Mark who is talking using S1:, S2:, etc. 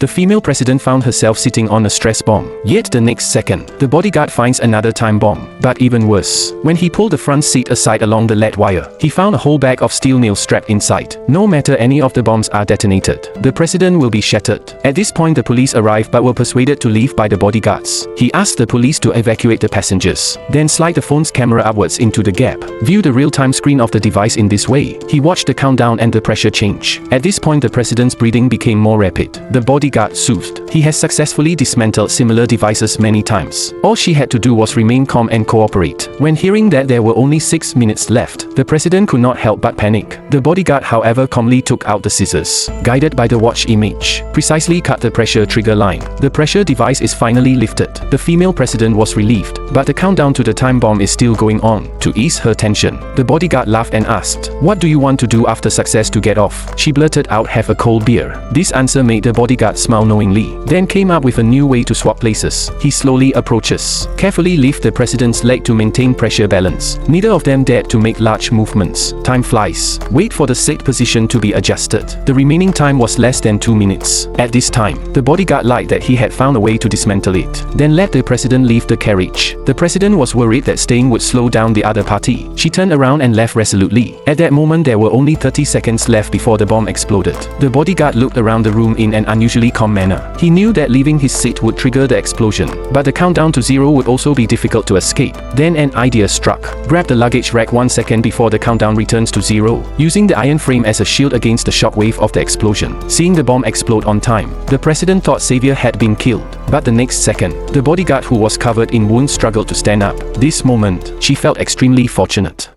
S1: The female president found herself sitting on a stress bomb. Yet the next second, the bodyguard finds another time bomb. But even worse, when he pulled the front seat aside along the lead wire, he found a whole bag of steel nails strapped inside. No matter any of the bombs are detonated, the president will be shattered. At this point, the police arrive but were persuaded to leave by the bodyguards. He asked the police to evacuate the passengers, then slide the phone's camera upwards into the gap. View the real-time screen of the device in this way. He watched the countdown and the pressure change. At this point, the president's breathing became more rapid. The bodyguard soothed. He has successfully dismantled similar devices many times. All she had to do was remain calm and cooperate. When hearing that there were only 6 minutes left, the president could not help but panic. The bodyguard, however, calmly took out the scissors. Guided by the watch image, precisely cut the pressure trigger line. The pressure device is finally lifted. The female president was relieved, but the countdown to the time bomb is still going on. To ease her tension, the bodyguard laughed and asked, "What do you want to do after success to get off?" She blurted out, "Have a cold beer." This answer made the bodyguard smile knowingly, then came up with a new way to swap places. He slowly approaches, carefully lifts the president's leg to maintain pressure balance. Neither of them dared to make large movements. Time flies. Wait for the seat position to be adjusted. The remaining time was less than 2 minutes. At this time, the bodyguard lied that he had found a way to dismantle it, then let the president leave the carriage. The president was worried that staying would slow down the other party. She turned around and left resolutely. At that moment, there were only 30 seconds left before the bomb exploded. The bodyguard looked around the room in an unusually calm manner. He knew that leaving his seat would trigger the explosion, but the countdown to 0 would also be difficult to escape. Then an idea struck. Grab the luggage rack 1 second before the countdown returns to 0, using the iron frame as a shield against the shockwave of the explosion. Seeing the bomb explode on time, the president thought Xavier had been killed. But the next second, the bodyguard, who was covered in wounds, struggled to stand up. This moment, she felt extremely fortunate.